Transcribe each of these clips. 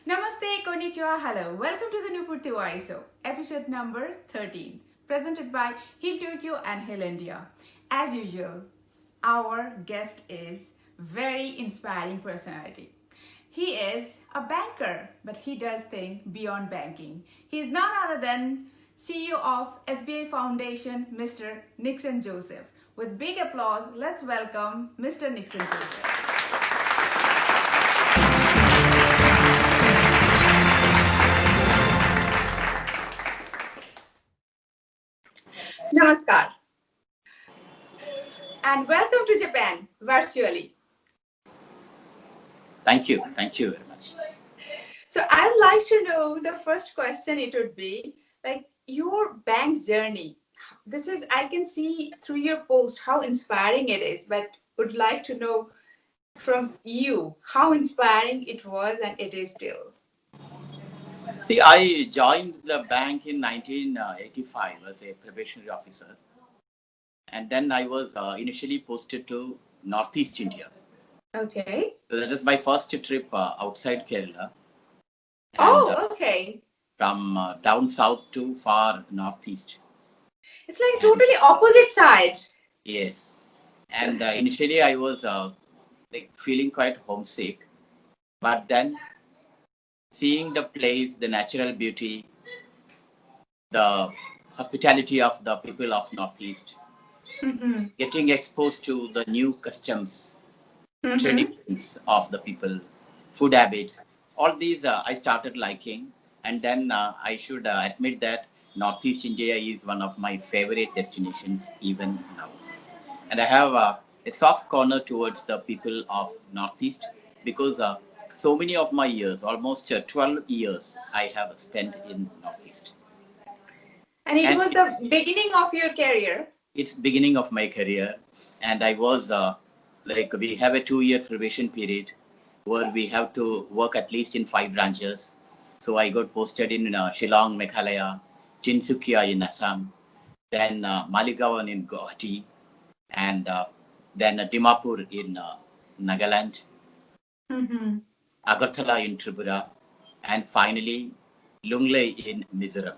Namaste, konnichiwa, hello. Welcome to the Nupur Tewari show, episode number 13, presented by Tokyo and Healindya. As usual, our guest is very inspiring personality. He is a banker, but he does things beyond banking. He is none other than CEO of SBI Foundation, Mr. Nixon Joseph. With big applause, let's welcome Mr. Nixon Joseph. Namaskar. And welcome to Japan virtually. Thank you very much. So I'd like to know, the first question it would be like your bank journey. This is, I can see through your post how inspiring it is, but would like to know from you how inspiring it was and it is still. See, I joined the bank in 1985 as a probationary officer. And then I was initially posted to Northeast India. Okay. So that was my first trip outside Kerala. And, okay. From down south to far northeast. It's like totally opposite side. Yes. And initially I was like feeling quite homesick. But then seeing the place, the natural beauty, the hospitality of the people of Northeast, getting exposed to the new customs, traditions of the people, food habits, all these I started liking. And then I should admit that Northeast India is one of my favorite destinations even now. And I have a soft corner towards the people of Northeast because so many of my years, almost 12 years, I have spent in Northeast. And it was the beginning of your career? It's beginning of my career. And I was like, we have a 2-year probation period where we have to work at least in 5 branches. So I got posted in Shillong, Meghalaya, Tinsukia in Assam, then Maligaon in Guwahati, and then Dimapur in Nagaland, Agartala in Tripura, and finally Lunglei in Mizoram.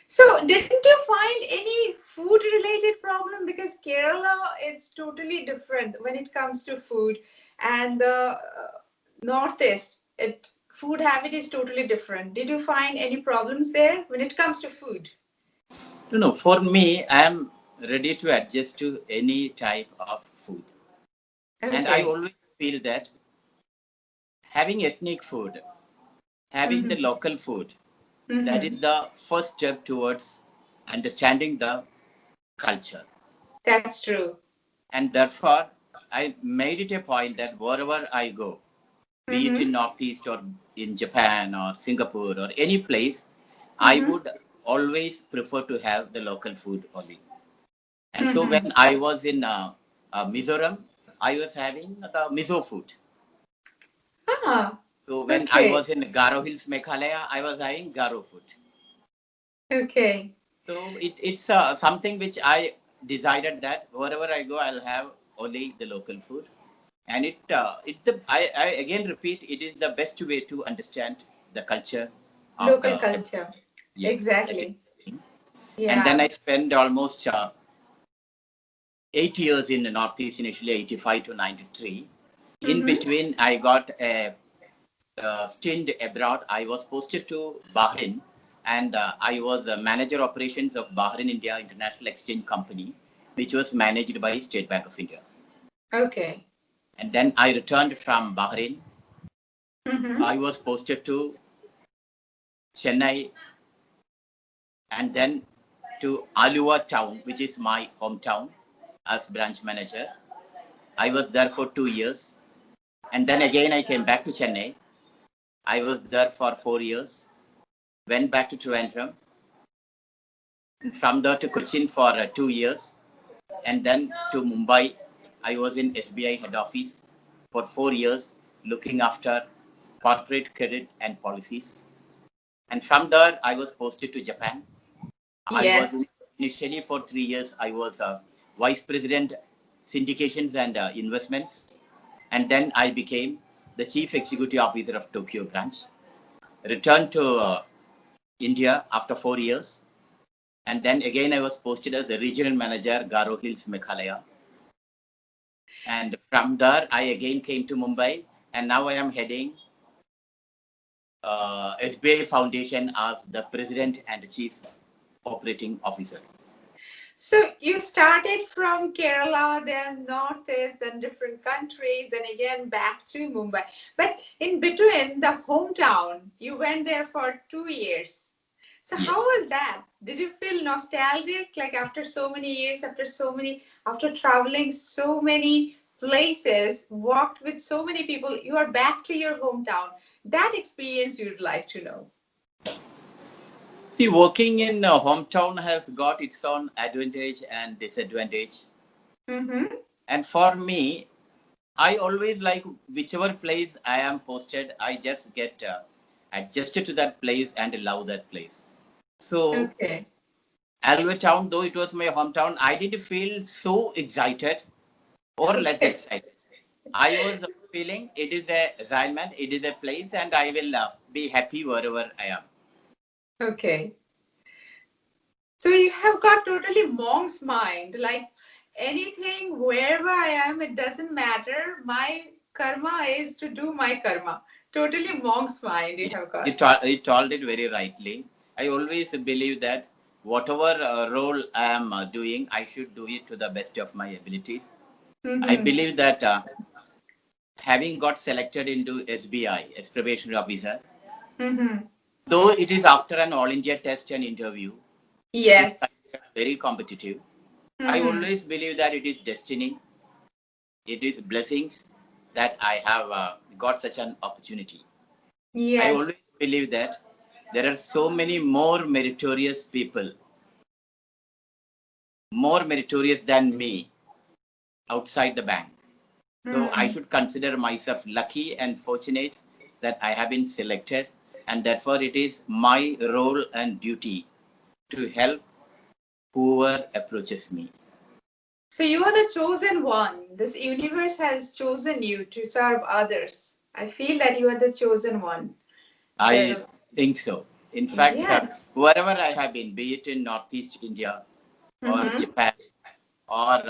So didn't you find any food related problem? Because Kerala, it's totally different when it comes to food, and the Northeast, food habit is totally different. Did you find any problems there when it comes to food? No, for me, I am ready to adjust to any type of food. Okay. And I always feel that having ethnic food, having the local food, that is the first step towards understanding the culture. That's true. And therefore, I made it a point that wherever I go, be it in Northeast or in Japan or Singapore or any place, I would always prefer to have the local food only. And so when I was in Mizoram, I was having the Mizo food. So when I was in Garo Hills, Meghalaya, I was having Garo food. Okay. So it's something which I decided that wherever I go, I'll have only the local food. And I again repeat, it is the best way to understand the culture. Local culture. Yes, exactly. Yeah. And then I spent almost 8 years in the Northeast, initially 85 to 93. In between, I got a stint abroad. I was posted to Bahrain, and I was a manager operations of Bahrain India International Exchange Company, which was managed by State Bank of India. Okay. And then I returned from Bahrain. I was posted to Chennai and then to Alua town, which is my hometown, as branch manager. I was there for 2 years. And then again, I came back to Chennai. I was there for 4 years. Went back to Trivandrum. From there to Cochin for 2 years. And then to Mumbai. I was in SBI head office for 4 years, looking after corporate credit and policies. And from there, I was posted to Japan. Yes. I was initially for 3 years, I was vice president, syndications and investments. And then I became the chief executive officer of Tokyo branch. returned to India after 4 years. And then again, I was posted as a regional manager, Garo Hills, Meghalaya. And from there, I again came to Mumbai. And now I am heading SBI Foundation as the President and Chief Operating Officer. So you started from Kerala, then Northeast, then different countries, then again back to Mumbai. But in between the hometown, you went there for 2 years. So Yes. how was that? Did you feel nostalgic, like after so many years, after traveling so many places, walked with so many people, you are back to your hometown? That experience you'd like to know. See, working in a hometown has got its own advantage and disadvantage. Mm-hmm. And for me, I always like whichever place I am posted, I just get adjusted to that place and love that place. So, Okay. Alway Town, though it was my hometown, I didn't feel so excited or less Okay. excited. I was feeling it is a assignment, it is a place, and I will be happy wherever I am. Okay. So you have got totally monk's mind. Like anything, wherever I am, it doesn't matter. My karma is to do my karma. Totally monk's mind you have got. You told it very rightly. I always believe that whatever role I am doing, I should do it to the best of my ability. I Mm-hmm. believe that having got selected into SBI as probationary officer, Mm-hmm. though it is after an all India test and interview, it is Yes. very competitive. I Mm-hmm. always believe that it is destiny, it is blessings that I have got such an opportunity. I Yes. always believe that there are so many more meritorious people, more meritorious than me outside the bank. So I Mm-hmm. should consider myself lucky and fortunate that I have been selected, and therefore it is my role and duty to help whoever approaches me. So you are the chosen one. This universe has chosen you to serve others. I feel that you are the chosen one. I So think so. In fact, yes. wherever I have been, be it in Northeast India or Mm-hmm. Japan or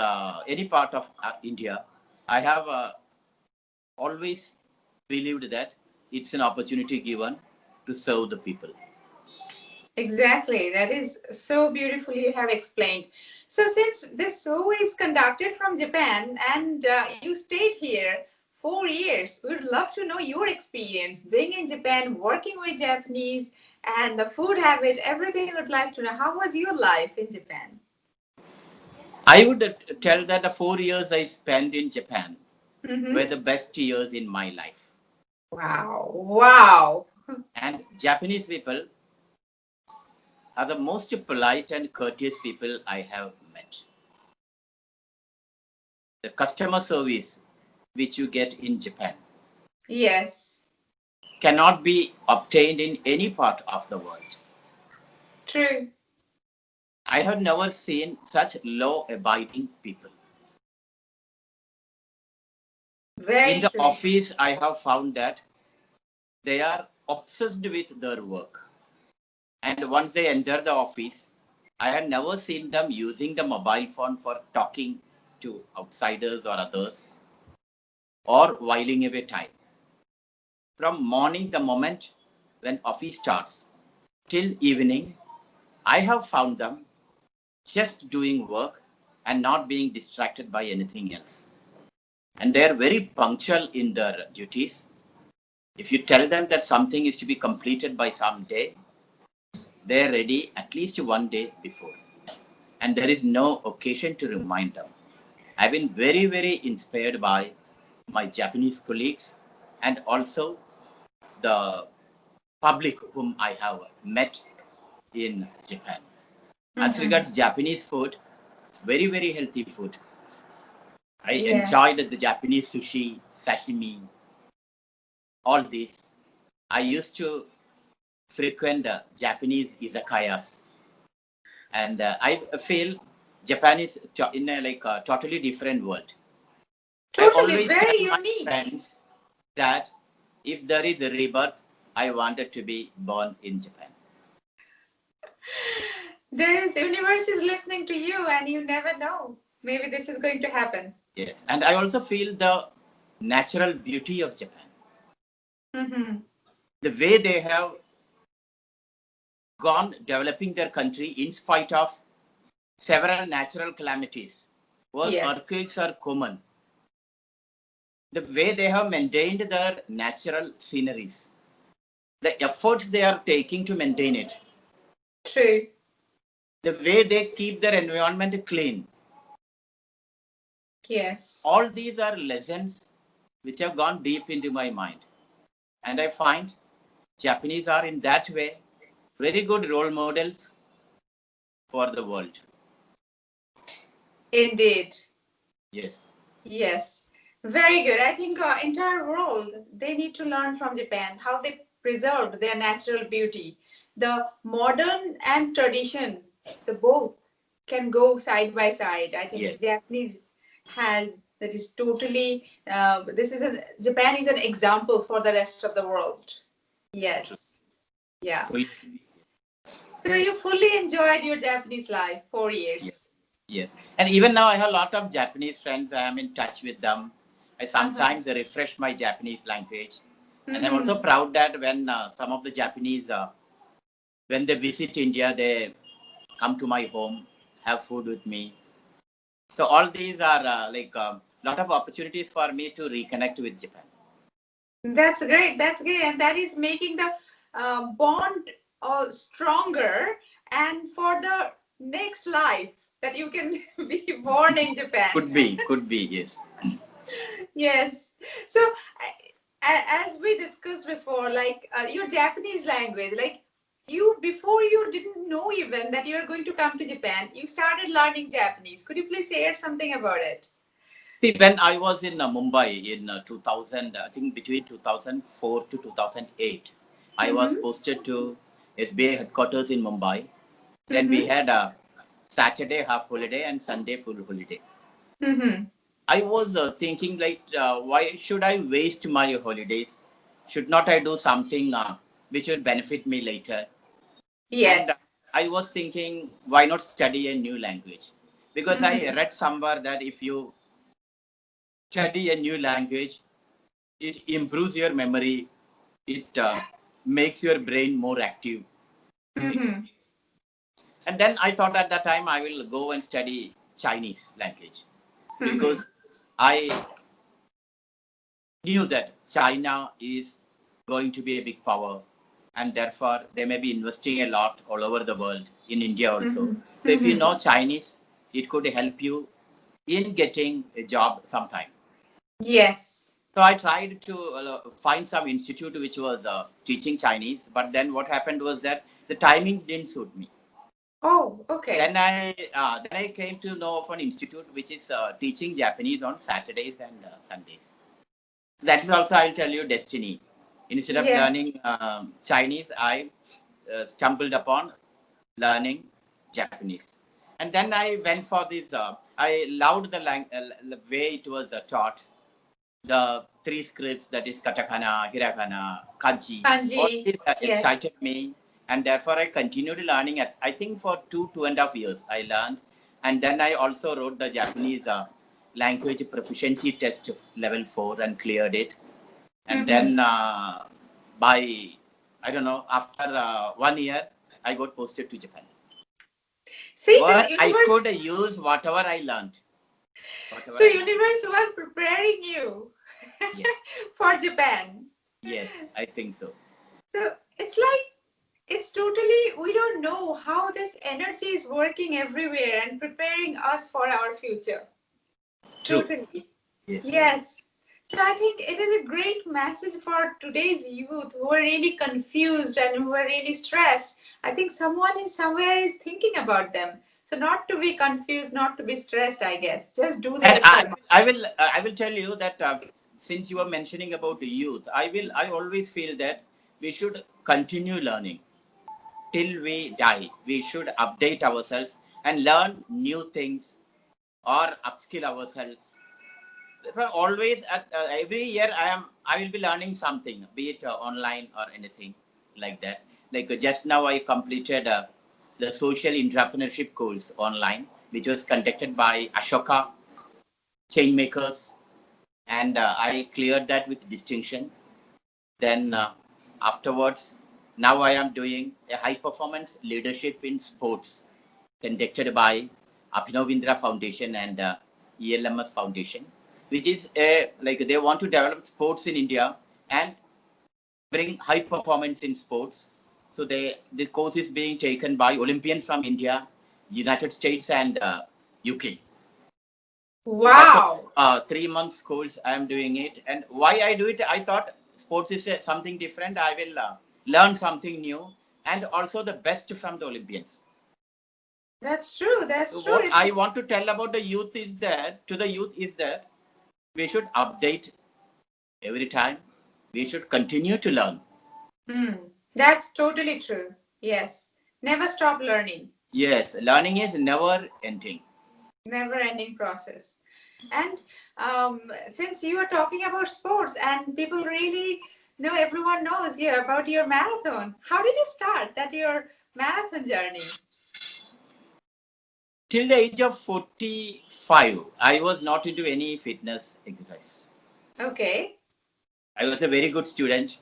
any part of India, I have always believed that it's an opportunity given to serve the people. Exactly. That is so beautifully you have explained. So, since this show is conducted from Japan and you stayed here 4 years, we would love to know your experience being in Japan, working with Japanese, and the food habit, everything I would like to know. How was your life in Japan? I would tell that the 4 years I spent in Japan were Mm-hmm. the best years in my life. Wow. Wow. And Japanese people are the most polite and courteous people I have met. The customer service which you get in Japan Yes. cannot be obtained in any part of the world. True. I have never seen such law abiding people. In Very the true. office, I have found that they are obsessed with their work. And once they enter the office, I have never seen them using the mobile phone for talking to outsiders or others or whiling away time. From morning, the moment when office starts, till evening, I have found them just doing work and not being distracted by anything else. And they are very punctual in their duties. If you tell them that something is to be completed by some day, they are ready at least one day before. And there is no occasion to remind them. I've been very, very inspired by my Japanese colleagues and also the public whom I have met in Japan. As Mm-hmm. regards Japanese food, it's very, very healthy food. I Yes. enjoyed the Japanese sushi, sashimi, all this. I used to frequent the Japanese izakayas, and I feel Japan is in a totally different world. I Totally. always tell Very my unique. friends that if there is a rebirth, I wanted to be born in Japan. There is universe is listening to you, and you never know. Maybe this is going to happen. Yes, and I also feel the natural beauty of Japan. Mm-hmm. The way they have gone developing their country in spite of several natural calamities, where Yes. earthquakes are common. The way they have maintained their natural sceneries, the efforts they are taking to maintain it, True. the way they keep their environment clean. Yes. All these are lessons which have gone deep into my mind. And I find Japanese are in that way very good role models for the world. Indeed. Yes. Yes. Very good. I think entire world they need to learn from Japan how they preserved their natural beauty. The modern and tradition, the both can go side by side. I think Yes. Japanese has that is totally. This is a Japan is an example for the rest of the world. Yes. Yeah. Fully. So you fully enjoyed your Japanese life, 4 years. Yes. Yes. And even now I have a lot of Japanese friends. I am in touch with them. I sometimes refresh my Japanese language. And I'm also proud that when some of the Japanese, when they visit India, they come to my home, have food with me. So all these are like a lot of opportunities for me to reconnect with Japan. That's great. That's great. And that is making the bond stronger and for the next life that you can be born in Japan. Could be, yes. Yes. So, as we discussed before, like your Japanese language, like you, before you didn't know even that you're going to come to Japan, you started learning Japanese. Could you please share something about it? See, when I was in Mumbai in 2000, I think between 2004 to 2008, I was posted to SBI headquarters in Mumbai. Then we had a Saturday half holiday and Sunday full holiday. I was thinking like, why should I waste my holidays? Should not I do something which will benefit me later? Yes. And I was thinking, why not study a new language? Because I read somewhere that if you study a new language, it improves your memory, it makes your brain more active. And then I thought at that time I will go and study Chinese language because I knew that China is going to be a big power and therefore they may be investing a lot all over the world, in India also. So if you know Chinese, it could help you in getting a job sometime. Yes. So I tried to find some institute which was teaching Chinese, but then what happened was that the timings didn't suit me. Oh, okay. Then I came to know of an institute which is teaching Japanese on Saturdays and Sundays. So that is also, I'll tell you, destiny. Instead of learning Chinese, I stumbled upon learning Japanese. And then I went for this. I loved the way it was taught. The three scripts, that is katakana, hiragana, kanji, all Kanji. these Yes. excited me. And therefore, I continued learning it. I think for 2.5 years, I learned. And then I also wrote the Japanese language proficiency test of level 4 and cleared it. And then by, I don't know, after 1 year, I got posted to Japan. See, Where this I universe. could use whatever I learned. So universe was preparing you Yes. for Japan. Yes, I think so. So it's like it's totally we don't know how this energy is working everywhere and preparing us for our future. True. Totally. Yes. Yes. So I think it is a great message for today's youth who are really confused and who are really stressed. I think someone in somewhere is thinking about them. So not to be confused, not to be stressed, I guess. Just do the And effort. I will tell you that since you were mentioning about the youth, I always feel that we should continue learning till we die. We should update ourselves and learn new things or upskill ourselves for always at every year I will be learning something, be it online or anything like that. Like just now I completed the social entrepreneurship course online, which was conducted by Ashoka Chain Makers, and I cleared that with distinction. Then afterwards, now I am doing a high performance leadership in sports conducted by Abhinavindra Foundation and ELMS Foundation, which is like they want to develop sports in India and bring high performance in sports. So the course is being taken by Olympians from India, United States, and UK. So that's a Wow. 3 months course. I am doing it, and why I do it? I thought sports is something different. I will learn something new, and also the best from the Olympians. That's true. That's So true. what I want to tell about the youth is that we should update every time. We should continue to learn. Hmm. That's totally true. Yes. Never stop learning. Yes, learning is never ending. Never ending process. And since you are talking about sports and people really know, everyone knows you about your marathon. How did you start that your marathon journey? Till the age of 45, I was not into any fitness exercise. Okay. I was a very good student.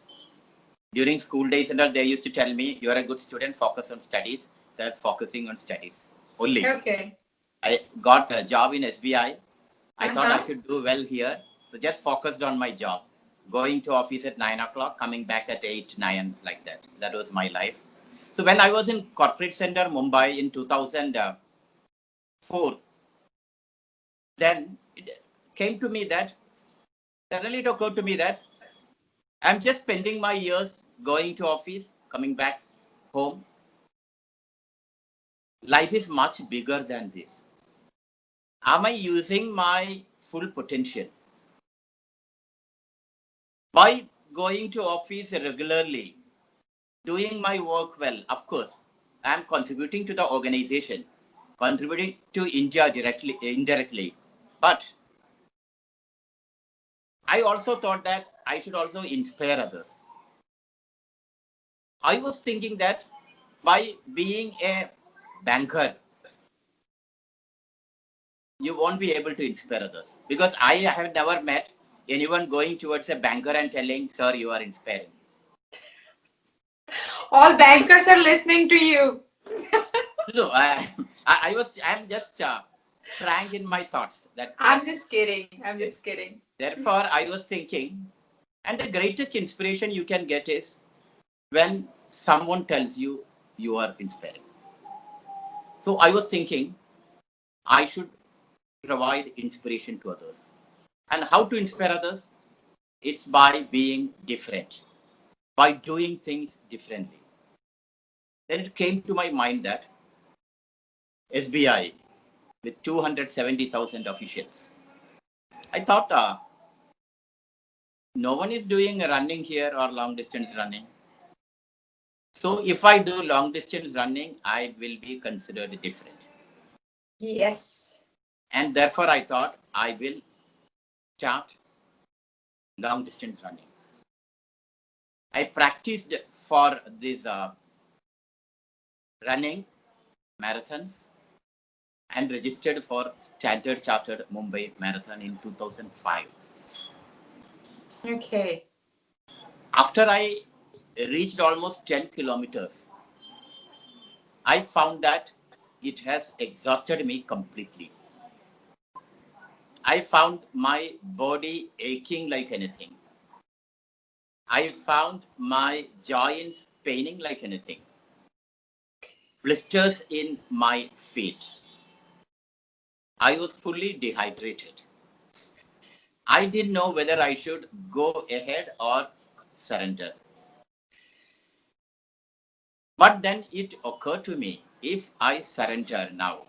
During school days and all, they used to tell me, you are a good student, focus on studies. They're focusing on studies only. Okay. I got a job in SBI. I thought I Uh-huh. should do well here. So just focused on my job. Going to office at 9 o'clock, coming back at 8, 9, like that. That was my life. So when I was in corporate center Mumbai in 2004, then it came to me that, suddenly it occurred to me that I'm just spending my years going to office, coming back home. Life is much bigger than this. Am I using my full potential? By going to office regularly, doing my work well, of course, I am contributing to the organization, contributing to India directly, indirectly. But I also thought that I should also inspire others. I was thinking that by being a banker, you won't be able to inspire others, because I have never met anyone going towards a banker and telling, sir, you are inspiring. All bankers are listening to you. No, I'm just frank in my thoughts. That I'm that's just kidding. I'm yes. just kidding. Therefore, I was thinking, and the greatest inspiration you can get is when someone tells you you are inspiring. So I was thinking I should provide inspiration to others. And how to inspire others? It's by being different, by doing things differently. Then it came to my mind that SBI, with 270,000 officials, I thought no one is doing running here or long distance running. So if I do long distance running, I will be considered different. Yes. And therefore, I thought I will start long distance running. I practiced for these running marathons and registered for Standard Chartered Mumbai Marathon in 2005. Okay. After I reached almost 10 kilometers, I found that it has exhausted me completely. I found my body aching like anything. I found my joints paining like anything. Blisters in my feet. I was fully dehydrated. I didn't know whether I should go ahead or surrender. But then it occurred to me, if I surrender now,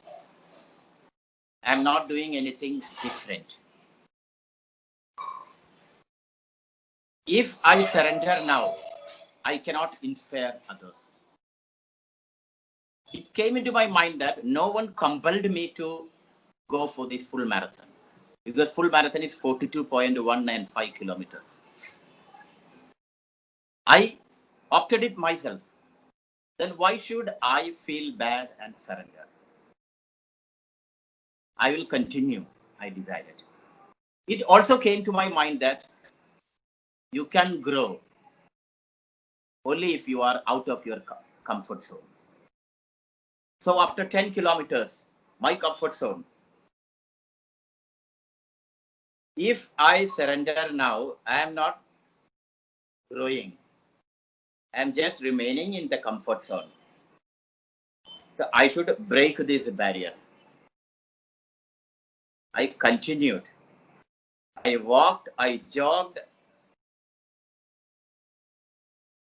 I'm not doing anything different. If I surrender now, I cannot inspire others. It came into my mind that no one compelled me to go for this full marathon. because full marathon is 42.195 kilometers. I opted it myself. Then why should I feel bad and surrender? I will continue, I decided. It also came to my mind that you can grow only if you are out of your comfort zone. So after 10 kilometers, my comfort zone, if I surrender now, I am not growing. I am just remaining in the comfort zone. So I should break this barrier. I continued. I walked, I jogged.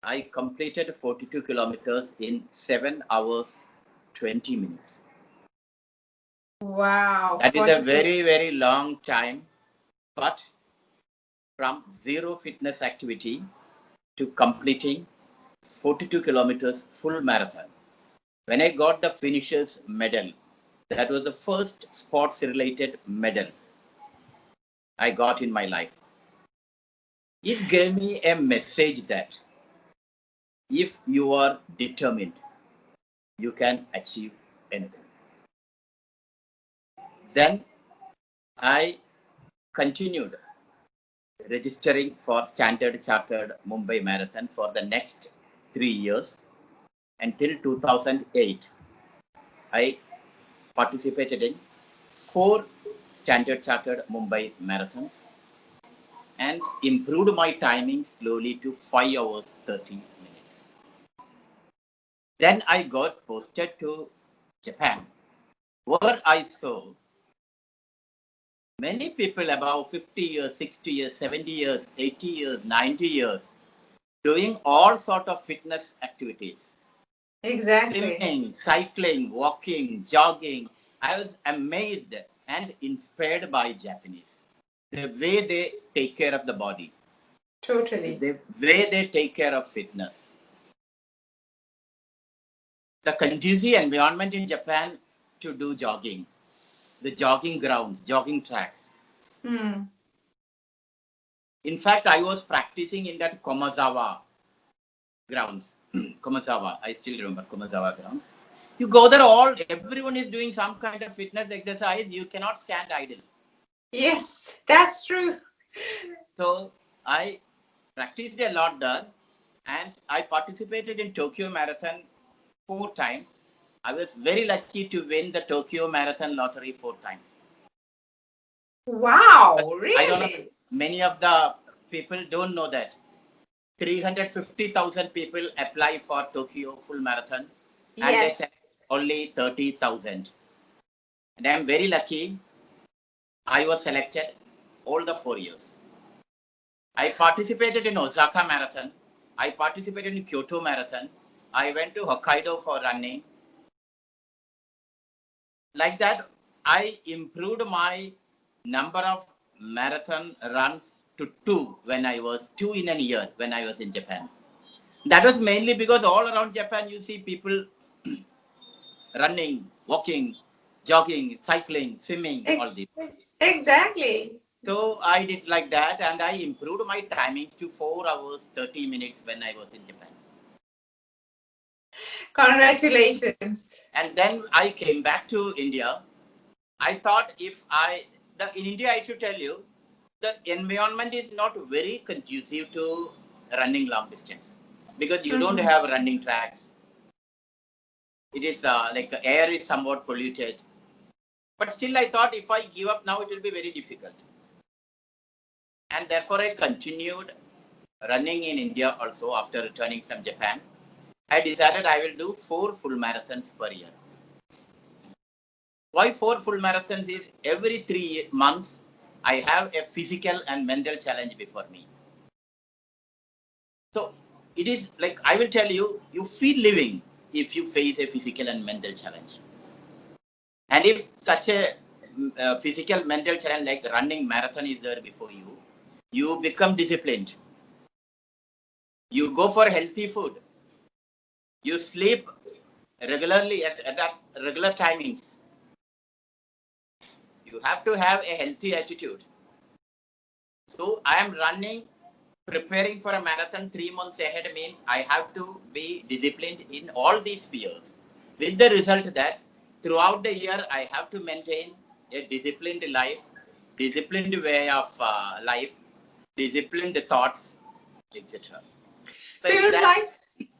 I completed 42 kilometers in 7 hours, 20 minutes. Wow. That is a very, very long time. But from zero fitness activity to completing 42 kilometers full marathon. When I got the finisher's medal, that was the first sports related medal I got in my life. It gave me a message that if you are determined, you can achieve anything. Then I continued registering for Standard Chartered Mumbai Marathon for the next 3 years until 2008. I participated in 4 Standard Chartered Mumbai marathons and improved my timing slowly to 5 hours 30 minutes. Then I got posted to Japan, where I saw many people about 50 years, 60 years, 70 years, 80 years, 90 years doing all sort of fitness activities. Exactly. Swimming, cycling, walking, jogging. I was amazed and inspired by Japanese. The way they take care of the body. Totally. The way they take care of fitness. The conducive environment in Japan to do jogging. The jogging grounds, jogging tracks. In fact, I was practicing in that Komazawa grounds. Komazawa, I still remember Komazawa ground. You go there, everyone is doing some kind of fitness exercise. You cannot stand idle. Yes, that's true. So I practiced a lot there, and I participated in Tokyo Marathon 4 times. I was very lucky to win the Tokyo Marathon lottery 4 times. Wow, I don't know. really? Many of the people don't know that 350,000 people apply for Tokyo full marathon, and they Yes. said only 30,000. And I'm very lucky. I was selected all the 4 years. I participated in Osaka Marathon. I participated in Kyoto Marathon. I went to Hokkaido for running. Like that, I improved my number of marathon runs to 2 when I was 2 in a year when I was in Japan. That was mainly because all around Japan you see people running, walking, jogging, cycling, swimming, all this. Exactly. So I did like that, and I improved my timings to 4 hours 30 minutes when I was in Japan. Congratulations. And then I came back to India. I thought in India, I should tell you, the environment is not very conducive to running long distance because you don't have running tracks. It is like the air is somewhat polluted. But still, I thought if I give up now, it will be very difficult. And therefore, I continued running in India also after returning from Japan. I decided I will do 4 full marathons per year. Why 4 full marathons is every 3 months, I have a physical and mental challenge before me. So it is like, I will tell you, you feel living if you face a physical and mental challenge. And if such a physical, mental challenge like running marathon is there before you, you become disciplined. You go for healthy food. You sleep regularly at regular timings. You have to have a healthy attitude. So I am running, preparing for a marathon 3 months ahead means I have to be disciplined in all these spheres. With the result that throughout the year, I have to maintain a disciplined life, disciplined way of life, disciplined thoughts, etc. So So in you'd that, like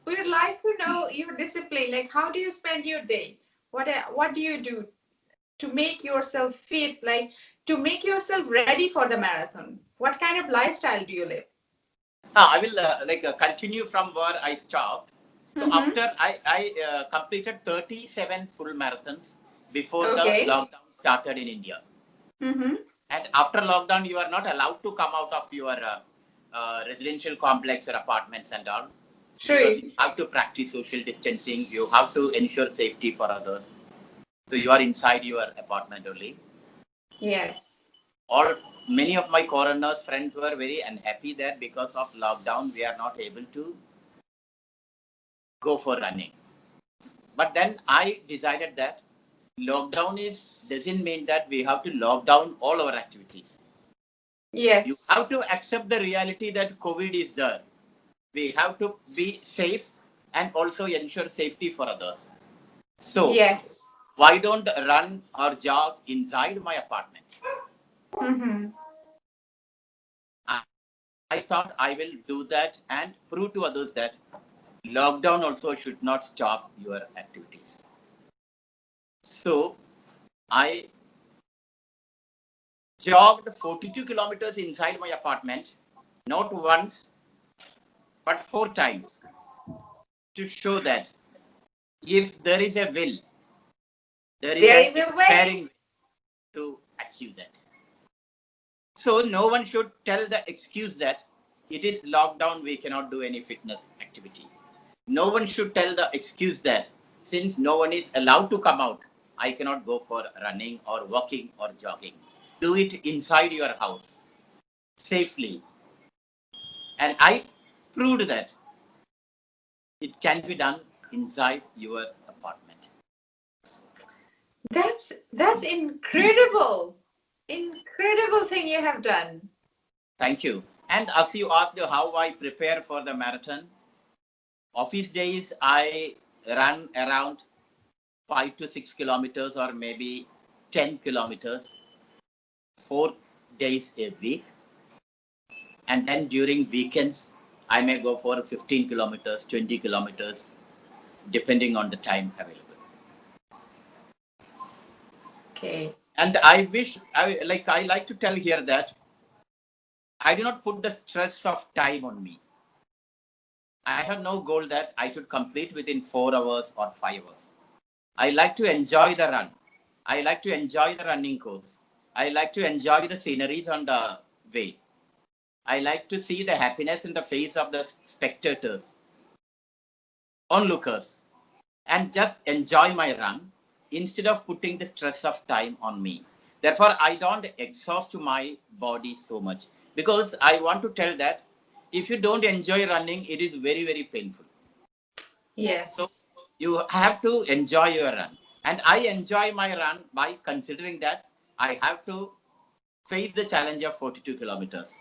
we'd like to know your discipline. Like, how do you spend your day? What do you do to make yourself fit? Like, to make yourself ready for the marathon? What kind of lifestyle do you live? I will continue from where I stopped. So Mm-hmm. after I completed 37 full marathons before the Okay. lockdown started in India. Mm-hmm. And after lockdown, you are not allowed to come out of your residential complex or apartments and all, True. because you have to practice social distancing. You have to ensure safety for others. So you are inside your apartment only. Yes. All Many of my coroners friends were very unhappy that because of lockdown we are not able to go for running. But then I decided that lockdown doesn't mean that we have to lock down all our activities. You Yes. have to accept the reality that COVID is there. We have to be safe and also ensure safety for others. So, Yes. why don't run or jog inside my apartment? Mm-hmm. I thought I will do that and prove to others that lockdown also should not stop your activities. So, I jogged 42 kilometers inside my apartment, not once, but 4 times, to show that if there is a will, there is There an is a way. inspiring to achieve that. So no one should tell the excuse that it is lockdown, we cannot do any fitness activity. No one should tell the excuse that since no one is allowed to come out, I cannot go for running or walking or jogging. Do it inside your house safely. And I proved that it can be done inside your apartment. That's incredible. Incredible thing you have done. Thank you. And as you asked how I prepare for the marathon, office days I run around 5 to 6 kilometers or maybe 10 kilometers 4 days a week. And then during weekends, I may go for 15 kilometers, 20 kilometers, depending on the time available. Okay. And I like to tell here that I do not put the stress of time on me. I have no goal that I should complete within 4 hours or 5 hours. I like to enjoy the run. I like to enjoy the running course. I like to enjoy the sceneries on the way. I like to see the happiness in the face of the spectators, onlookers, and just enjoy my run instead of putting the stress of time on me. Therefore, I don't exhaust my body so much because I want to tell that if you don't enjoy running, it is very, very painful. So Yes. you have to enjoy your run. And I enjoy my run by considering that I have to face the challenge of 42 kilometers.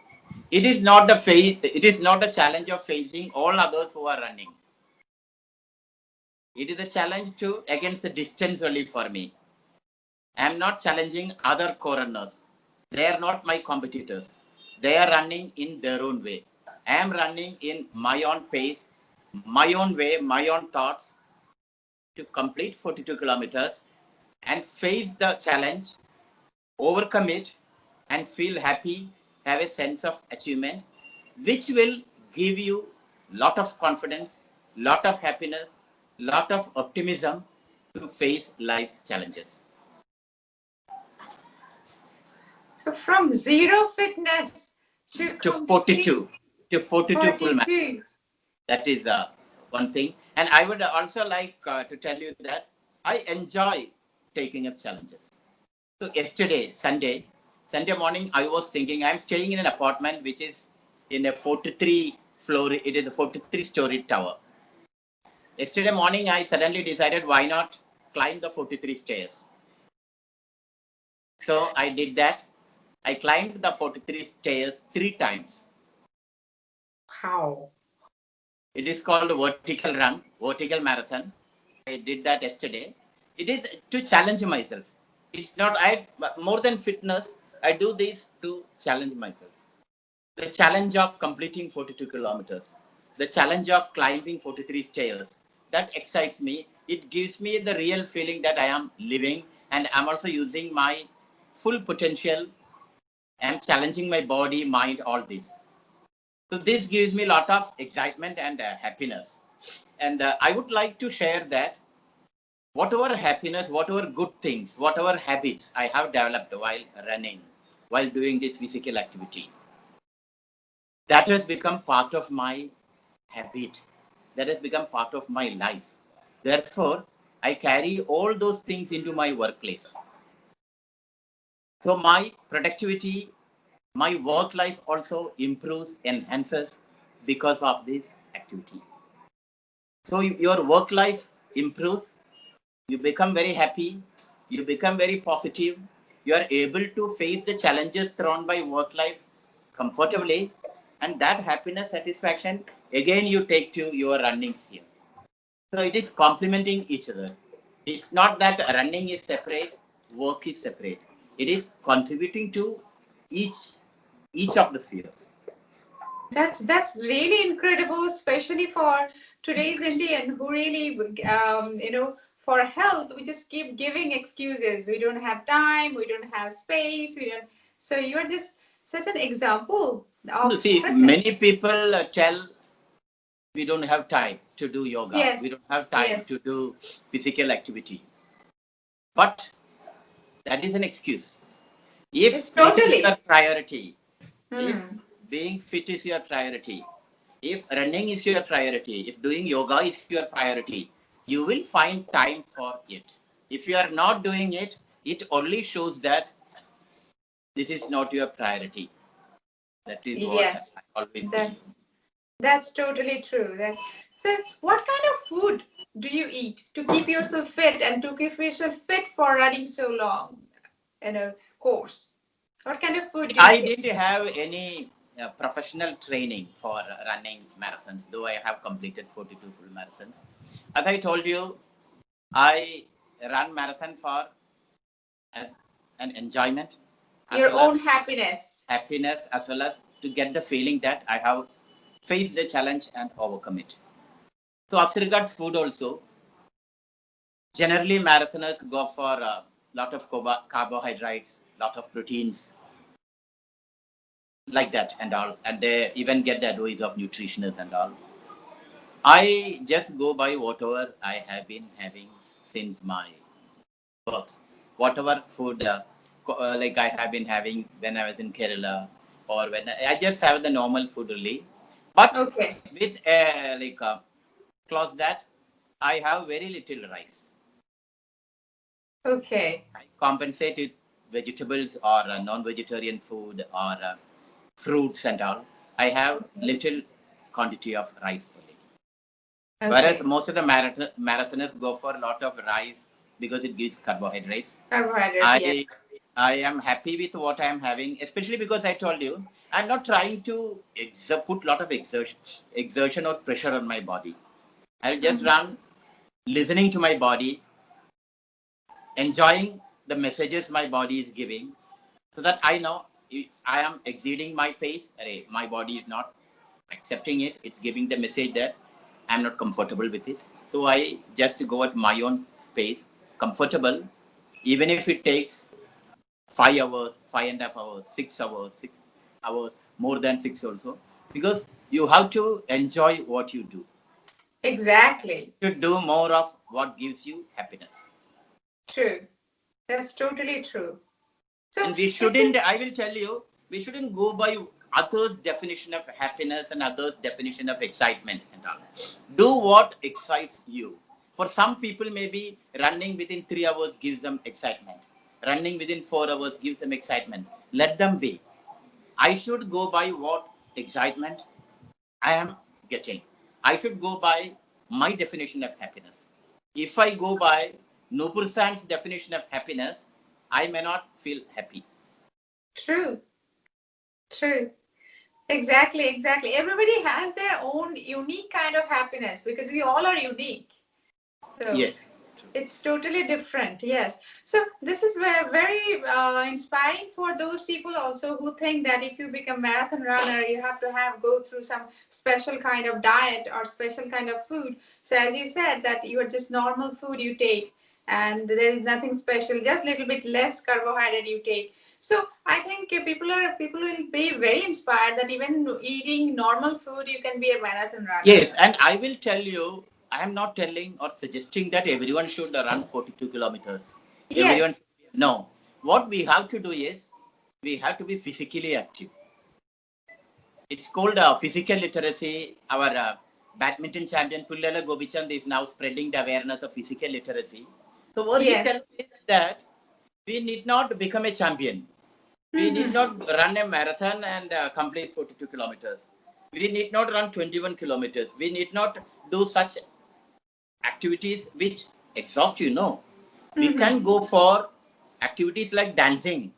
It is not the challenge of facing all others who are running. It is a challenge to against the distance only for me. I am not challenging other coroners. They are not my competitors. They are running in their own way. I am running in my own pace, my own way, my own thoughts to complete 42 kilometers and face the challenge, overcome it, and feel happy, have a sense of achievement, which will give you lot of confidence, lot of happiness, lot of optimism to face life's challenges. So from zero fitness to To complete 42, to 42 full marathons. 42. That is one thing. And I would also like to tell you that I enjoy taking up challenges. So yesterday, Sunday morning, I was thinking I'm staying in an apartment which is in a 43 floor. It is a 43-story tower. Yesterday morning, I suddenly decided why not climb the 43 stairs. So I did that. I climbed the 43 stairs 3 times. How? It is called vertical run, vertical marathon. I did that yesterday. It is to challenge myself. It's not I more than fitness. I do this to challenge myself. The challenge of completing 42 kilometers, the challenge of climbing 43 stairs, that excites me. It gives me the real feeling that I am living and I'm also using my full potential. I'm challenging my body, mind, all this. So this gives me a lot of excitement and happiness. And I would like to share that whatever happiness, whatever good things, whatever habits I have developed while running, while doing this physical activity, that has become part of my habit. That has become part of my life. Therefore, I carry all those things into my workplace. So my productivity, my work life also improves, enhances because of this activity. So your work life improves, you become very happy, you become very positive, you are able to face the challenges thrown by work life comfortably, and that happiness, satisfaction, again you take to your running here. So it is complementing each other. It's not that running is separate, work is separate. It is contributing to each each of the spheres. That's really incredible, especially for today's Indian who really, for health, we just keep giving excuses. We don't have time, we don't have space, we don't. So you're just such an example No, of see, fitness. many people tell we don't have time to do yoga. We Yes, don't have time yes, to do physical activity. But that is an excuse. it's If this is your totally. priority, if Hmm. being fit is your priority, if running is your priority, if doing yoga is your priority, you will find time for it. If you are not doing it, it only shows that this is not your priority. That is what Yes, I always that believe. that's totally true. So. What kind of food do you eat to keep yourself fit and to keep yourself fit for running so long in a course? What kind of food do you I take? didn't have any professional training for running marathons, though I have completed 42 full marathons. As I told you, I run marathon for as an enjoyment, as Your well as own happiness. happiness, as well as to get the feeling that I have faced the challenge and overcome it. So as regards food also, generally marathoners go for a lot of carbohydrates, lot of proteins, like that and all, and they even get the advice of nutritionists and all. I just go by whatever I have been having since my birth. Whatever food, like I have been having when I was in Kerala, or when I just have the normal food only. But Okay. with clause that I have very little rice. Okay. I compensate with vegetables or non-vegetarian food or fruits and all. I have little quantity of rice only. Whereas Okay. most of the marathoners go for a lot of rice because it gives carbohydrates. Carbohydrates, yeah. I I am happy with what I am having, especially because I told you I'm not trying to put a lot of exertion or pressure on my body. I'll just Mhm. run, listening to my body, enjoying the messages my body is giving, so that I know if I am exceeding my pace, my body is not accepting it. It's giving the message that I'm not comfortable with it. So I just go at my own pace, comfortable, even if it takes 5 hours, 5.5 hours, 6 hours, 6 hours, more than six also, because you have to enjoy what you do. Exactly. You should do more of what gives you happiness. True. That's totally true. So And we it's a shouldn't, I will tell you, we shouldn't go by others' definition of happiness and others' definition of excitement and all. Do what excites you. For some people, maybe running within 3 hours gives them excitement. Running within 4 hours gives them excitement. Let them be. I should go by what excitement I am getting. I should go by my definition of happiness. If I go by Nupur Science definition of happiness, I may not feel happy. True. True. Exactly, exactly. Everybody has their own unique kind of happiness because we all are unique. So Yes. it's totally different. Yes. So this is very inspiring for those people also who think that if you become marathon runner, you have to have go through some special kind of diet or special kind of food. So as you said that you are just normal food you take and there is nothing special, just little bit less carbohydrate you take. So I think people will be very inspired that even eating normal food you can be a marathon runner. Yes, and I will tell you, I am not telling or suggesting that everyone should run 42 kilometers. Everyone, Yes. no. What we have to do is, we have to be physically active. It's called physical literacy. Our badminton champion Pullala Gobichand is now spreading the awareness of physical literacy. So what he Yes. tells is that we need not become a champion. We need not run a marathon and complete 42 kilometers. We need not run 21 kilometers. We need not do such activities which exhaust you. No. We can go for activities like dancing,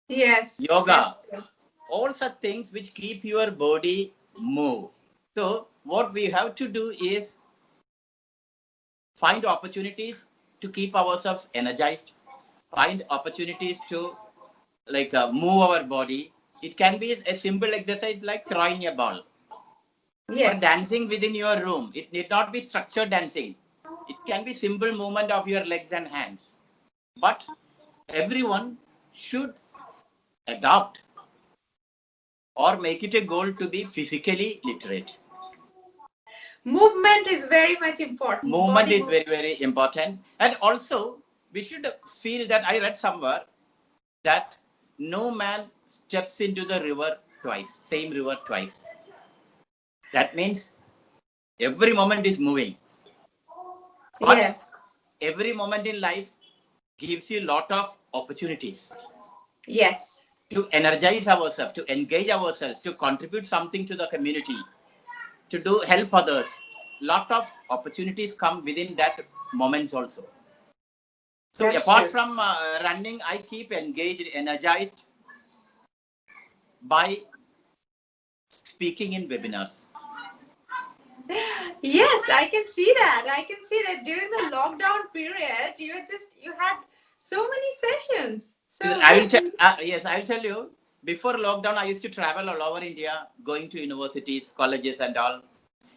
Yes, yoga, that's true. all such things which keep your body move. So what we have to do is find opportunities to keep ourselves energized, find opportunities to move our body. It can be a simple exercise like throwing a ball or Yes, dancing within your room. It need not be structured dancing. It can be simple movement of your legs and hands. But everyone should adopt or make it a goal to be physically literate. movement is very much important. Movement Body is move. very, very important. And also, we should feel that I read somewhere that no man steps into the river twice, same river twice. That means every moment is moving. But Yes, every moment in life gives you a lot of opportunities yes, to energize ourselves, to engage ourselves, to contribute something to the community, to do help others. Lot of opportunities come within that moments also. So that's apart true. from running, I keep engaged, energized by speaking in webinars. Yes, I can see that. I can see that during the lockdown period, you had so many sessions. So I will just tell. Yes, I will tell you. Before lockdown, I used to travel all over India, going to universities, colleges, and all,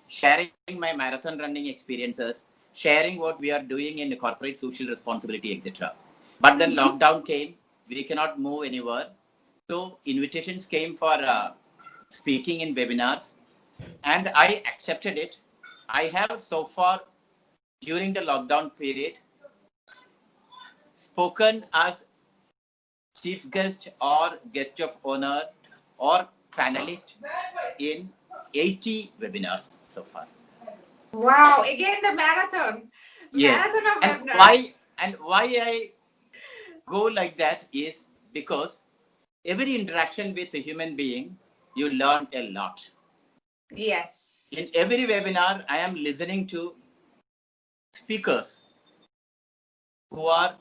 sharing my marathon running experiences, sharing what we are doing in corporate social responsibility, etc. But then lockdown came. We cannot move anywhere. So invitations came for speaking in webinars, and I accepted it. I have so far during the lockdown period spoken as chief guest or guest of honor or panelist in 80 webinars so far. wow, again the marathon, Yes. marathon of And webinars. why I go like that is because every interaction with a human being, you learn a lot. Yes, In every webinar, I am listening to speakers who are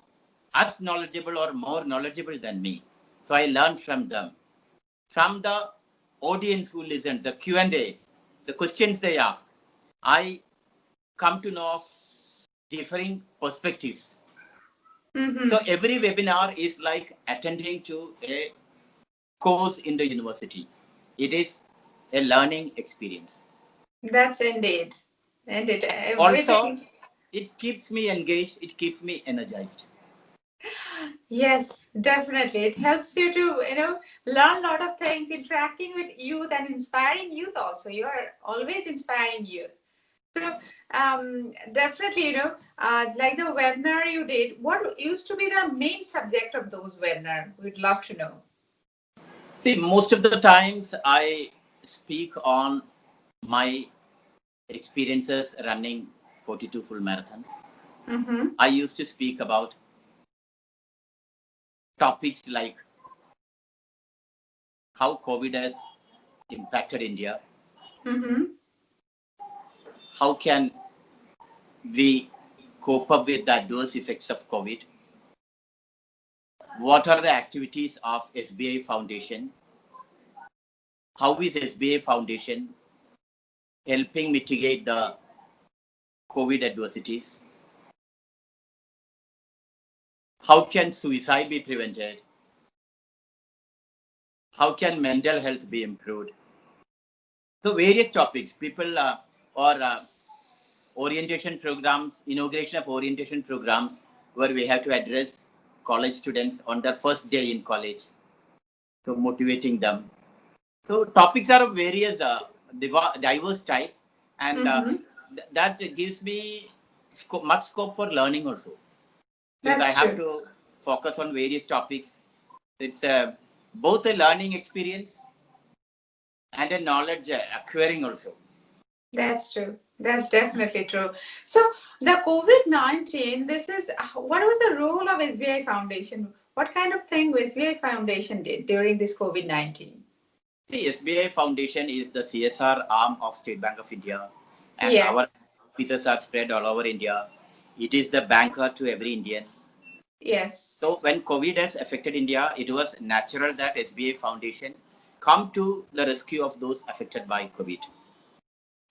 as knowledgeable or more knowledgeable than me. So I learn from them. From the audience who listens, the Q&A, the questions they ask, I come to know of differing perspectives. So every webinar is like attending to a course in the university. It is a learning experience. that's indeed, indeed Also, everything. it keeps me engaged, it keeps me energized. Yes, definitely. It helps you to, learn a lot of things, interacting with youth and inspiring youth also. You are always inspiring youth. So, definitely, like the webinar you did, what used to be the main subject of those webinar? We'd love to know. See, most of the times I speak on my experiences running 42 full marathons. Mm-hmm. I used to speak about topics like how COVID has impacted India, Mm-hmm. how can we cope up with the adverse effects of COVID, what are the activities of SBI Foundation, how is SBI Foundation helping mitigate the COVID adversities, how can suicide be prevented, how can mental health be improved. So various topics, people or orientation programs, inauguration of orientation programs where we have to address college students on their first day in college. So motivating them. So topics are of various diverse types, and that gives me much scope for learning also, because I That's have true. to focus on various topics. It's both a learning experience and a knowledge acquiring also. That's true. That's definitely true. So the COVID-19, this is what was the role of SBI Foundation? What kind of thing SBI Foundation did during this COVID-19? See, SBI Foundation is the CSR arm of State Bank of India, and our Yes. offices are spread all over India. It is the banker to every Indian. Yes. So when COVID has affected India, it was natural that SBI Foundation come to the rescue of those affected by COVID.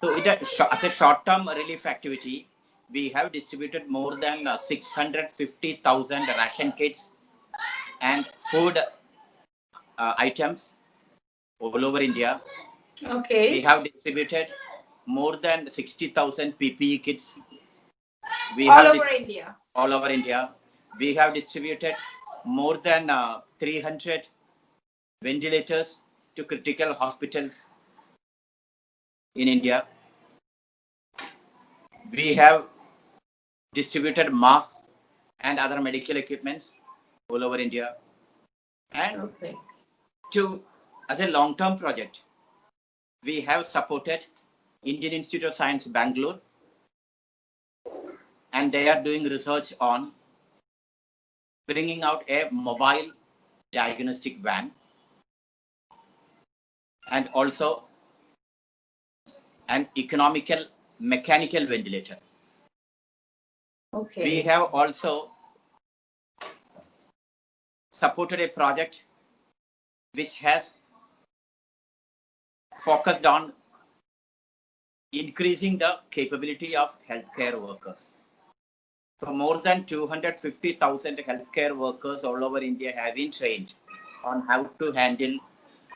So as a short-term relief activity, we have distributed more than 650,000 ration kits and food items all over India. We Okay. have distributed more than 60,000 PPE kits. We All have over India. all over India. We have distributed more than 300 ventilators to critical hospitals in India. We have distributed masks and other medical equipments all over India. And Okay. as a long-term project, we have supported Indian Institute of Science Bangalore, and they are doing research on bringing out a mobile diagnostic van and also an economical mechanical ventilator. Okay. We have also supported a project which has focused on increasing the capability of healthcare workers. So more than 250,000 healthcare workers all over India have been trained on how to handle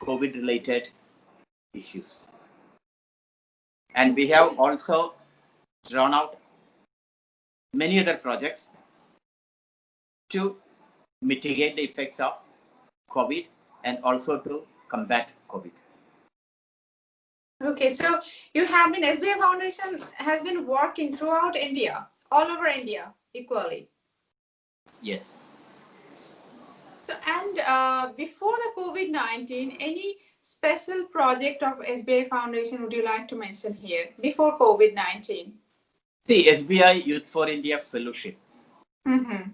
COVID-related issues. And we have also drawn out many other projects to mitigate the effects of COVID and also to combat COVID. Okay, so you have been SBI Foundation has been working throughout India, all over India, equally. Yes. So, and before the COVID-19, any special project of SBI Foundation would you like to mention here before COVID-19? See, SBI Youth for India Fellowship Mm-hmm.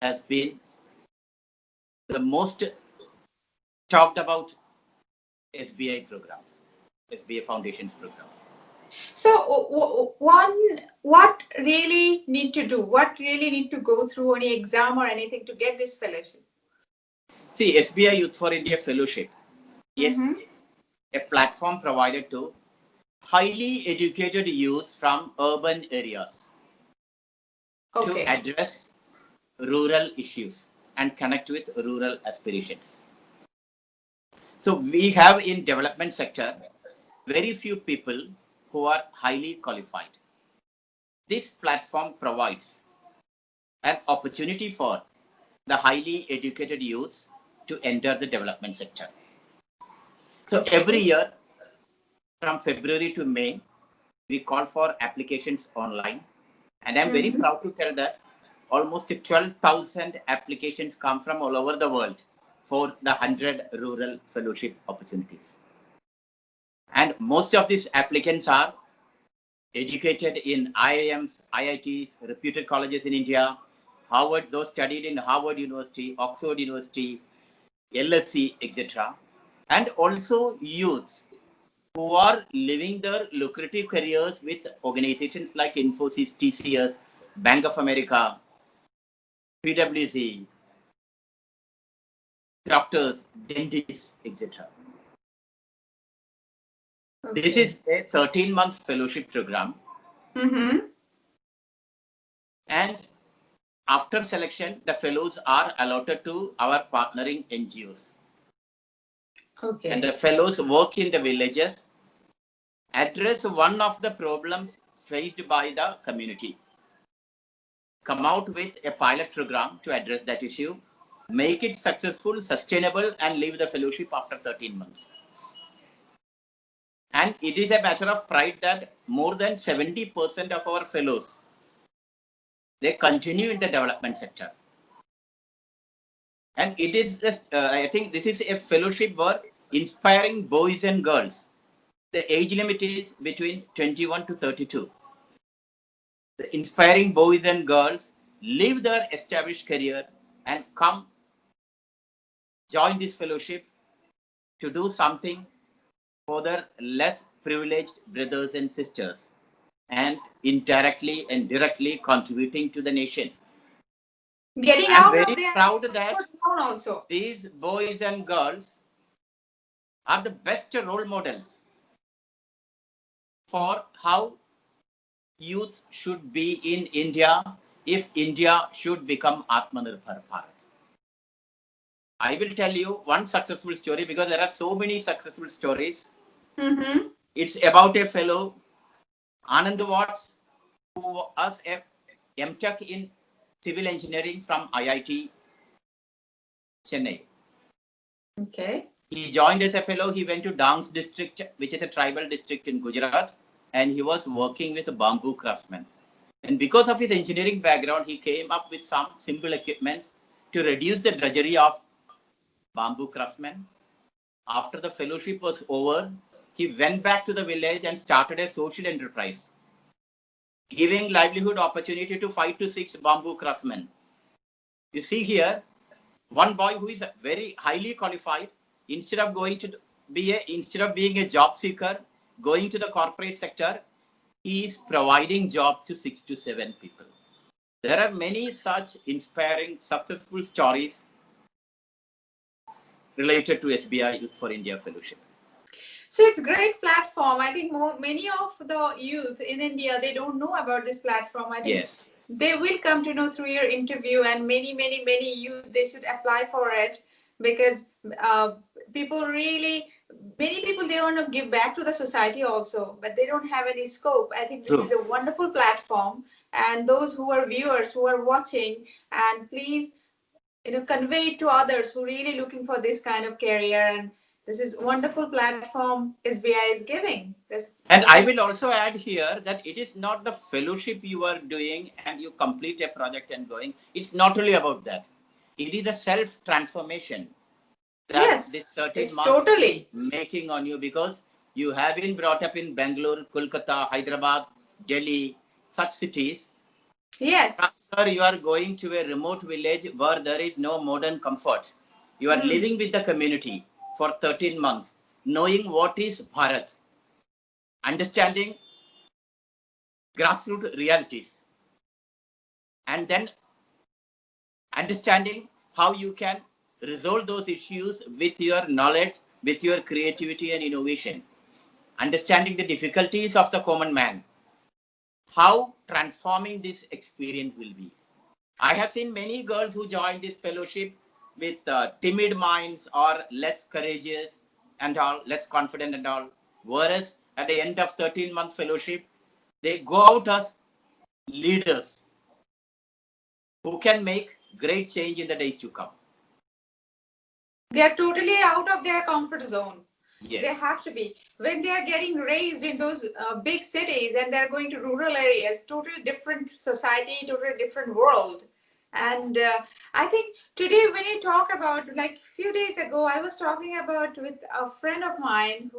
has been the most talked about SBI programs, SBI Foundation's program. So, what really need to do? What really need to go through any exam or anything to get this fellowship? See, SBI Youth for India Fellowship is Mm-hmm. a platform provided to highly educated youth from urban areas to Okay. address rural issues and connect with rural aspirations. So we have in development sector very few people who are highly qualified. This platform provides an opportunity for the highly educated youths to enter the development sector. So every year from February to May, we call for applications online. And I'm very proud to tell that almost 12,000 applications come from all over the world for the 100 rural fellowship opportunities. And most of these applicants are educated in IIMs, IITs, reputed colleges in India, Harvard, those studied in Harvard University, Oxford University, LSE, etc. And also youths who are living their lucrative careers with organizations like Infosys, TCS, Bank of America, PwC, doctors, dentists, etc. Okay. This is a 13-month fellowship program. Mm-hmm. And after selection, the fellows are allotted to our partnering NGOs. Okay. And the fellows work in the villages, address one of the problems faced by the community, come out with a pilot program to address that issue, make it successful, sustainable, and leave the fellowship after 13 months. And it is a matter of pride that more than 70% of our fellows, they continue in the development sector. And it is, I think this is a fellowship where inspiring boys and girls, the age limit is between 21 to 32. The inspiring boys and girls leave their established career and come join this fellowship to do something for their less privileged brothers and sisters, and indirectly and directly contributing to the nation. Getting I'm out very of their proud that also. these boys and girls are the best role models for how youth should be in India if India should become Atmanirbhar Bharat. I will tell you one successful story because there are so many successful stories. Mm-hmm. It's about a fellow, Anand Watts, who was a MTech in civil engineering from IIT Chennai. Okay. He joined as a fellow. He went to Dang's district, which is a tribal district in Gujarat, and he was working with a bamboo craftsman. And because of his engineering background, he came up with some simple equipments to reduce the drudgery of bamboo craftsmen. After the fellowship was over, he went back to the village and started a social enterprise, giving livelihood opportunity to 5 to 6 bamboo craftsmen. You see here, one boy who is very highly qualified, instead of being a job seeker, going to the corporate sector, he is providing jobs to 6 to 7 people. There are many such inspiring, successful stories related to SBI Youth for India Fellowship. So it's a great platform. I think many of the youth in India, they don't know about this platform. I think Yes. They will come to know through your interview, and many youth, they should apply for it, because many people, they want to give back to the society also, but they don't have any scope. I think this True. is a wonderful platform, and those who are viewers, who are watching, and please, convey it to others who really looking for this kind of career. And this is wonderful platform SBI is giving. And I will also add here that it is not the fellowship you are doing and you complete a project and going. It's not really about that. It is a self-transformation that Yes, this 13 it's months totally making on you, because you have been brought up in Bangalore, Kolkata, Hyderabad, Delhi, such cities. Yes. After you are going to a remote village where there is no modern comfort. You are living with the community for 13 months, knowing what is Bharat, understanding grassroots realities, and then understanding how you can resolve those issues with your knowledge, with your creativity and innovation, understanding the difficulties of the common man, how transforming this experience will be. I have seen many girls who joined this fellowship with timid minds or less courageous and all, less confident and all. Whereas at the end of 13-month fellowship, they go out as leaders who can make great change in the days to come. They are totally out of their comfort zone. Yes. They have to be. When they are getting raised in those big cities and they're going to rural areas, totally different society, totally different world. And I think today, when you talk about, like a few days ago, I was talking about with a friend of mine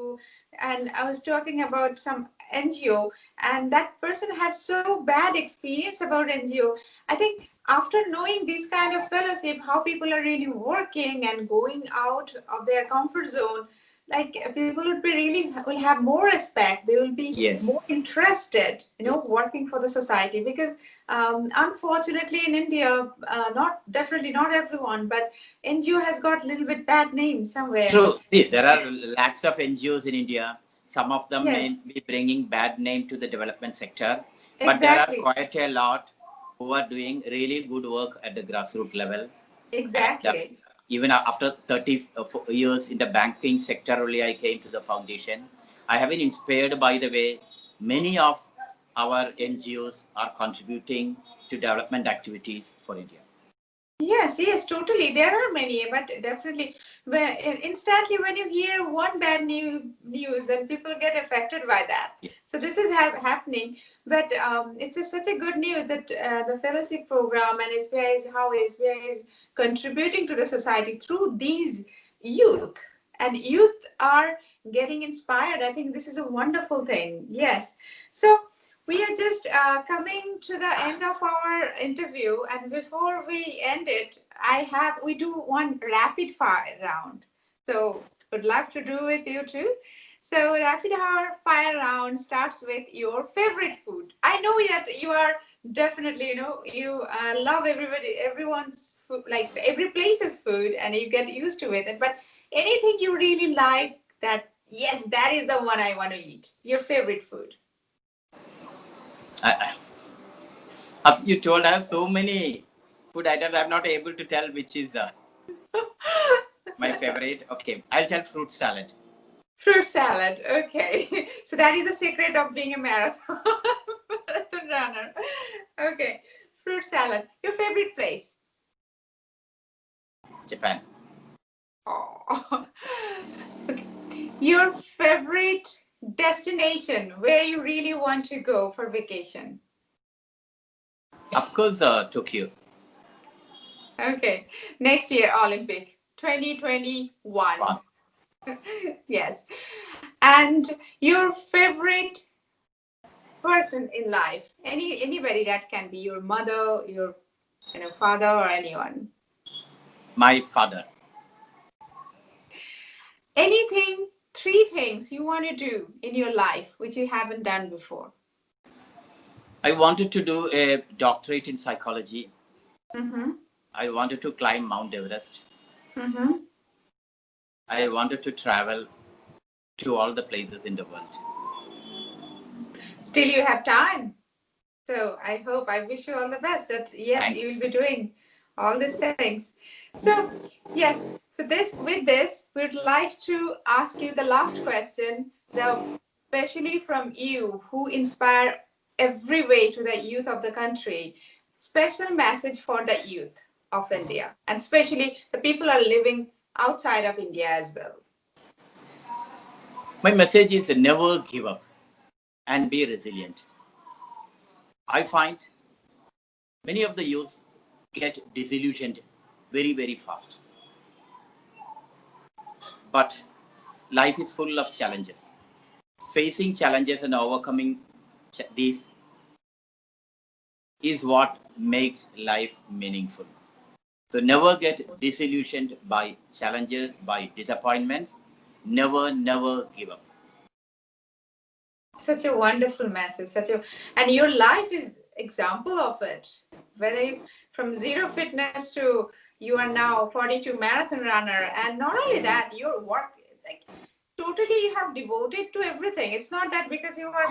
and I was talking about some NGO, and that person had so bad experience about NGO. I think after knowing this kind of fellowship, how people are really working and going out of their comfort zone, like people would be really will have more respect. They will be Yes. more interested, working for the society, because unfortunately in India, not definitely not everyone, but NGO has got a little bit bad name somewhere. True. See, there are lakhs of NGOs in India. Some of them Yes, may be bringing bad name to the development sector, but there are exactly, quite a lot who are doing really good work at the grassroots level. And exactly. even after 30 years in the banking sector, only I came to the foundation. I have been inspired by the way many of our NGOs are contributing to development activities for India. Yes, yes, totally. There are many, but definitely, instantly when you hear one bad news, then people get affected by that. Yeah. So this is happening, but it's such a good news that the fellowship program and SBI is how SBI is contributing to the society through these youth, and youth are getting inspired. I think this is a wonderful thing. Yes. So we are just coming to the end of our interview, and before we end it, we do one rapid fire round. So would love to do with you too. So rapid fire round starts with your favorite food. I know that you are definitely, you love everyone's food, like every place's food, and you get used to it. But anything you really like, that yes, that is the one I want to eat. Your favorite food. I, as you told, I have so many food items. I'm not able to tell which is my favorite. Okay, I'll tell fruit salad. Fruit salad. Okay. So that is the secret of being a marathon runner. Okay. Fruit salad. Your favorite place? Japan. Oh. Okay. Your favorite destination where you really want to go for vacation? Of course, Tokyo. Okay. Next year, Olympic 2021. Wow. Yes. And your favorite person in life? Anybody, that can be your mother, your father, or anyone. My father. Anything, three things you want to do in your life which you haven't done before. I wanted to do a doctorate in psychology. Mm-hmm. I wanted to climb Mount Everest. Mm-hmm. I wanted to travel to all the places in the world. Still, you have time. So I wish you all the best. That yes, Thank you you. will be doing all these things. So yes, so this, we'd like to ask you the last question, especially from you who inspire every way to the youth of the country. Special message for the youth of India, and especially the people are living outside of India as well. My message is never give up and be resilient. I find many of the youth get disillusioned very, very fast. But life is full of challenges. Facing challenges and overcoming these is what makes life meaningful. So never get disillusioned by challenges, by disappointments. Never, never give up. Such a wonderful message, and your life is example of it. Whether from zero fitness to you are now 42 marathon runner, and not only that, your work, like totally you have devoted to everything. It's not that because you are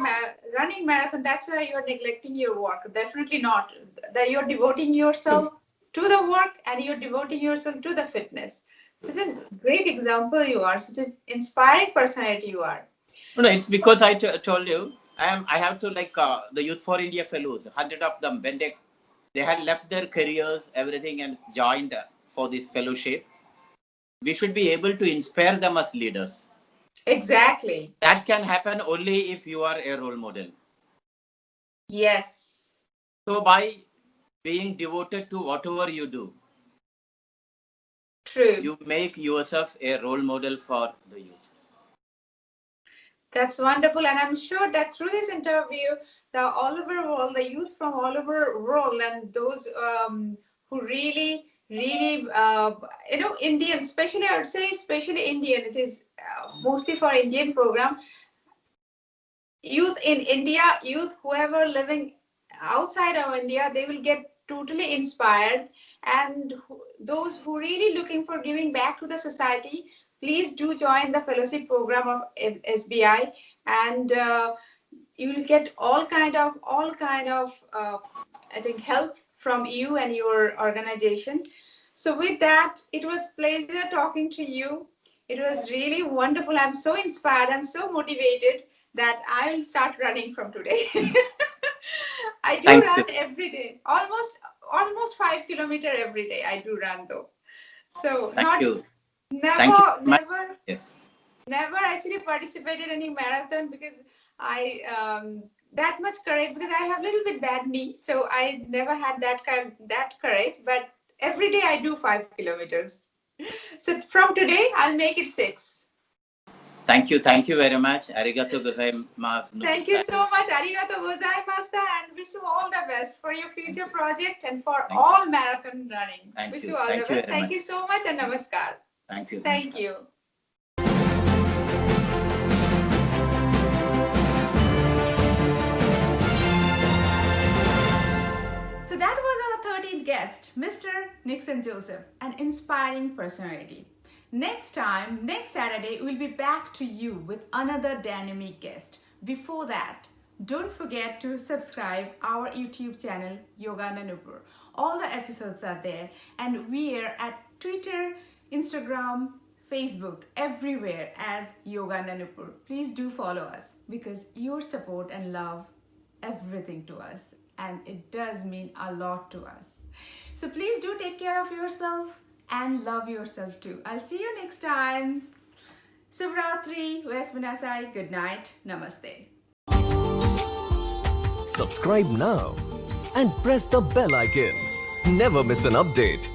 running marathon, that's why you're neglecting your work. Definitely not. That you're devoting True. yourself to the work, and you're devoting yourself to the fitness. Such a great example you are. Such an inspiring personality you are. No, it's because told you I have to like the Youth for India fellows, 100 of them when they had left their careers, everything, and joined for this fellowship. We should be able to inspire them as leaders. Exactly. That can happen only if you are a role model. Yes. So by being devoted to whatever you do, True. you make yourself a role model for the youth. That's wonderful. And I'm sure that through this interview, the all over world, the youth from all over world, and those who really, really, Indian, especially, I would say, especially Indian. It is mostly for Indian program. Youth in India, youth whoever living outside of India, they will get totally inspired. And those who really looking for giving back to the society, please do join the fellowship program of SBI, and you will get all kind of I think help from you and your organization. So with that, it was pleasure talking to you. It was really wonderful. I'm so inspired. I'm so motivated that I will start running from today. I do Thank run you. every day, almost 5 kilometers every day. I do run though. So Thank not you. Thank you never so much. never Yes. never actually participated in any marathon because I that much courage, because I have a little bit bad knee, so I never had that courage. But every day I do 5 kilometers. So from today I'll make it 6. Thank you. Thank you very much. Arigato gozaimasu. Thank you so much. Arigato gozaimashita, and wish you all the best for your future project and for all marathon running. Wish you all the best. Thank you so much, and namaskar. Thank you. Thank you. So that was our 13th guest, Mr. Nixon Joseph, an inspiring personality. Next time, next Saturday, we'll be back to you with another dynamic guest. Before that, don't forget to subscribe our YouTube channel, Yoga Nupur. All the episodes are there, and we are at Twitter, Instagram, Facebook, everywhere as Yoga Nupur. Please do follow us, because your support and love everything to us, and it does mean a lot to us. So please do take care of yourself and love yourself too. I'll see you next time. Subratri, Vesmanasai, good night, namaste. Subscribe now and press the bell icon. Never miss an update.